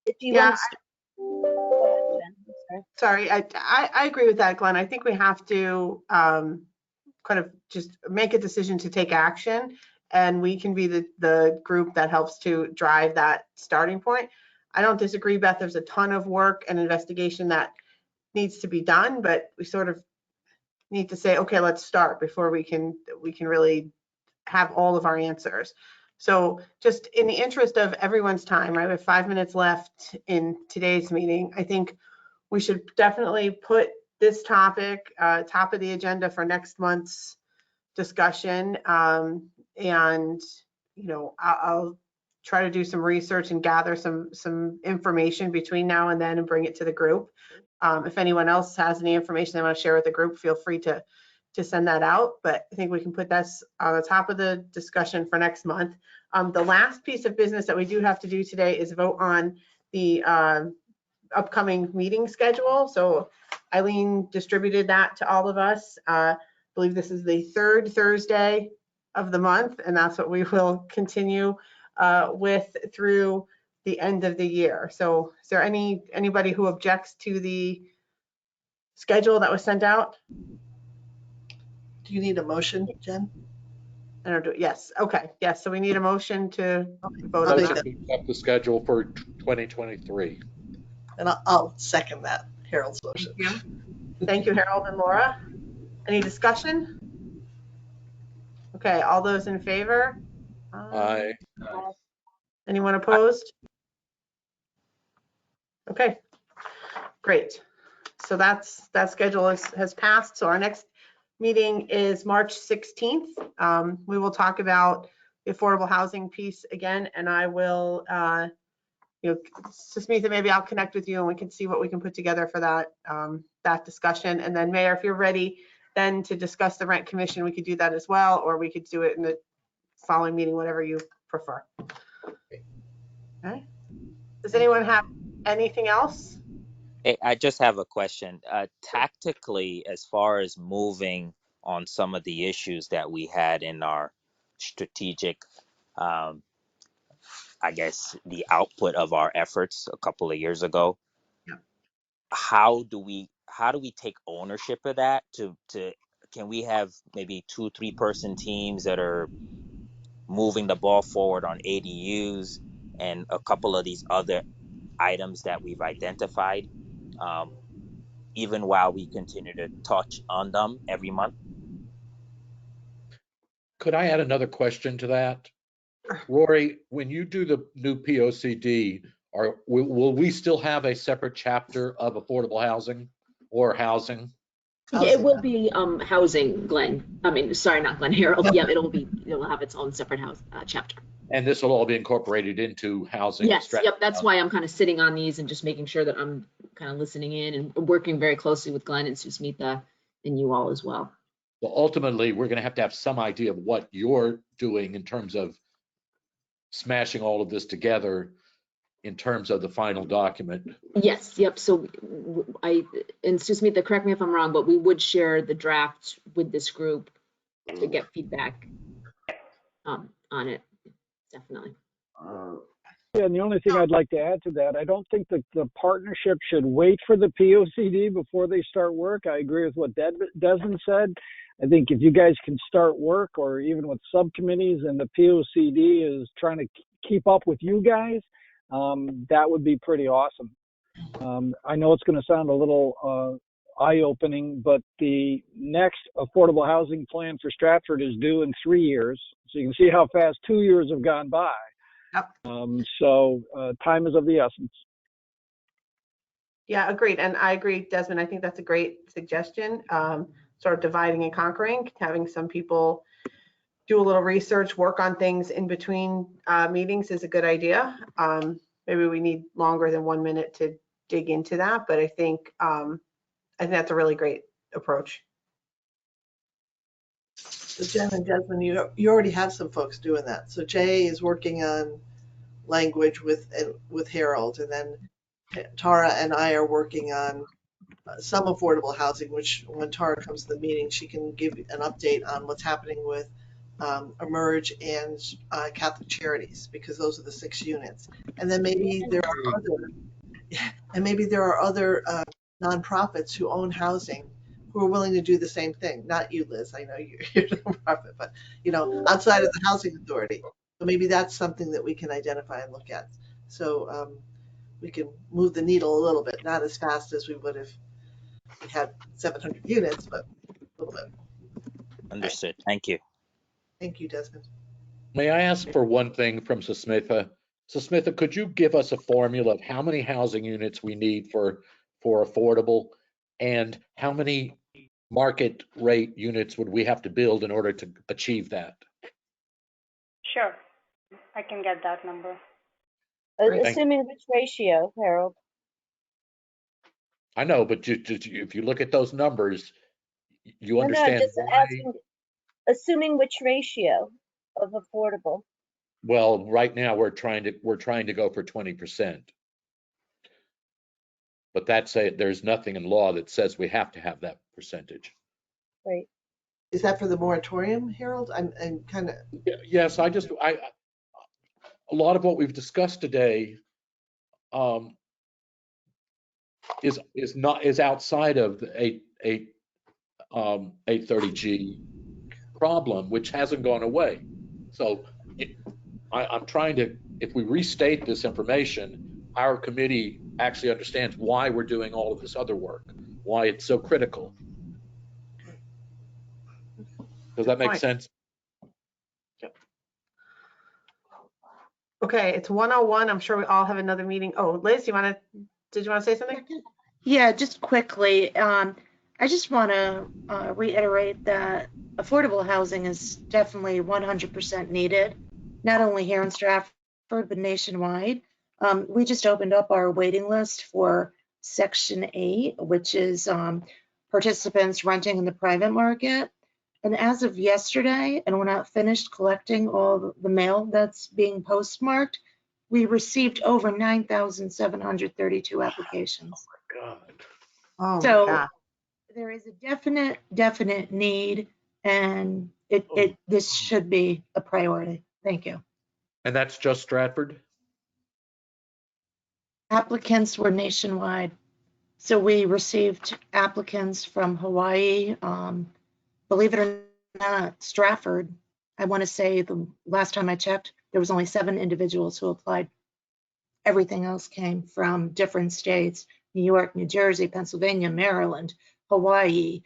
If you want to Sorry, I agree with that, Glenn. I think we have to kind of just make a decision to take action, and we can be the group that helps to drive that starting point. I don't disagree, Beth. There's a ton of work and investigation that needs to be done, but we sort of need to say, okay, let's start before we can really have all of our answers. So just in the interest of everyone's time, right, we have 5 minutes left in today's meeting. I think we should definitely put this topic top of the agenda for next month's discussion. And I'll try to do some research and gather some information between now and then and bring it to the group. If anyone else has any information they want to share with the group, feel free to send that out. But I think we can put this on the top of the discussion for next month. The last piece of business that we do have to do today is vote on the upcoming meeting schedule. So Eileen distributed that to all of us. I believe this is the third Thursday of the month, and that's what we will continue with through the end of the year. So is there anybody who objects to the schedule that was sent out? Do you need a motion, Jen? I don't do it. Yes. Okay. Yes. So we need a motion to vote I'll on make that. that. To accept the schedule for 2023. And I'll second that, Harold's motion. Thank you. Thank you, Harold and Laura. Any discussion? Okay. All those in favor? Aye. Anyone opposed? Okay. Great. So that schedule has passed. So our next meeting is March 16th. We will talk about the affordable housing piece again, and I will, Susmitha, maybe I'll connect with you and we can see what we can put together for that discussion. And then Mayor, if you're ready then to discuss the rent commission, we could do that as well, or we could do it in the following meeting, whatever you prefer. Okay. Does anyone have anything else? Hey, I just have a question. Tactically, as far as moving on some of the issues that we had in our strategic, um, I guess, the output of our efforts a couple of years ago, Yeah. how do we take ownership of that? Can we have maybe 2-3 person teams that are moving the ball forward on ADUs and a couple of these other items that we've identified? Even while we continue to touch on them every month. Could I add another question to that? Rory, when you do the new POCD, will we still have a separate chapter of affordable housing or housing? Yeah, it will be housing, Glenn. I mean, sorry, not Glenn, Harold. Yeah, it'll have its own separate house chapter. And this will all be incorporated into housing? Yes, yep, that's why I'm kind of sitting on these and just making sure that I'm kind of listening in and working very closely with Glenn and Susmitha and you all as well. Well, ultimately, we're going to have some idea of what you're doing in terms of smashing all of this together in terms of the final document. Yes, yep, so and Susmitha, correct me if I'm wrong, but we would share the draft with this group to get feedback on it, definitely. Yeah, and the only thing I'd like to add to that, I don't think that the partnership should wait for the POCD before they start work. I agree with what Desmond said. I think if you guys can start work, or even with subcommittees and the POCD is trying to keep up with you guys, that would be pretty awesome. I know it's going to sound a little eye-opening, but the next affordable housing plan for Stratford is due in 3 years. So you can see how fast 2 years have gone by. Yep. So time is of the essence. Yeah, agreed. And I agree, Desmond. I think that's a great suggestion. Sort of dividing and conquering, having some people do a little research, work on things in between meetings is a good idea. Maybe we need longer than 1 minute to dig into that, but I think that's a really great approach. So Jen and Desmond, you already have some folks doing that. So Jay is working on language with Harold, and then Tara and I are working on some affordable housing, which when Tara comes to the meeting, she can give an update on what's happening with Emerge and Catholic Charities, because those are the 6 units. And then maybe there are other nonprofits who own housing who are willing to do the same thing. Not you, Liz. I know you're a nonprofit, but outside of the housing authority. So maybe that's something that we can identify and look at. So we can move the needle a little bit, not as fast as we would if we had 700 units, but a little bit. Understood. Thank you. Thank you, Desmond. May I ask for one thing from Susmitha? Susmitha, could you give us a formula of how many housing units we need for affordable, and how many market rate units would we have to build in order to achieve that? Sure, I can get that number. Assuming which ratio, Harold? I know, but if you look at those numbers, you No, understand just why. asking, assuming which ratio of affordable? Well, right now we're trying to go for 20%. But there's nothing in law that says we have to have that percentage. Right. Is that for the moratorium, Harold? I'm kind of, Yes, a lot of what we've discussed today is outside of a 830G problem, which hasn't gone away. So I'm trying to, if we restate this information, our committee actually understands why we're doing all of this other work, why it's so critical. Does that make Right. sense? Okay, it's 1:01. I'm sure we all have another meeting. Oh, Liz, did you want to say something? Yeah, just quickly, I just want to reiterate that affordable housing is definitely 100% needed, not only here in Stratford, but nationwide. We just opened up our waiting list for Section 8, which is participants renting in the private market. And as of yesterday, and we're not finished collecting all the mail that's being postmarked, we received over 9,732 applications. God. Oh, So my God. there is a definite need, and this should be a priority. Thank you. And that's just Stratford? Applicants were nationwide. So we received applicants from Hawaii, believe it or not, Stratford. I want to say the last time I checked, there was only 7 individuals who applied. Everything else came from different states: New York, New Jersey, Pennsylvania, Maryland, Hawaii,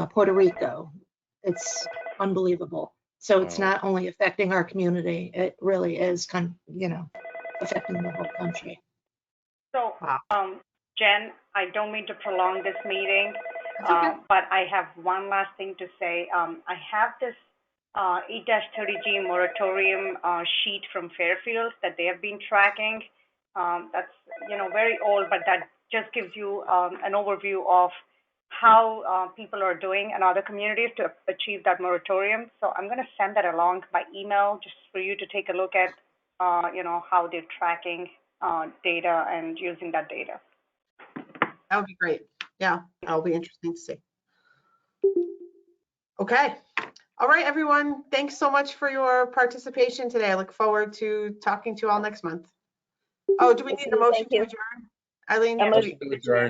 Puerto Rico. It's unbelievable. So it's Wow. not only affecting our community, it really is affecting the whole country. So, Wow. Jen, I don't mean to prolong this meeting, That's okay. but I have one last thing to say. I have this 8-30G moratorium sheet from Fairfield that they have been tracking. That's very old, but that just gives you an overview of how people are doing in other communities to achieve that moratorium. So I'm going to send that along by email just for you to take a look at, how they're tracking data and using that data. That would be great. Yeah, that'll be interesting to see. Okay. All right, everyone. Thanks so much for your participation today. I look forward to talking to you all next month. Oh, do we need a motion to adjourn? Eileen, A do motion we? To adjourn.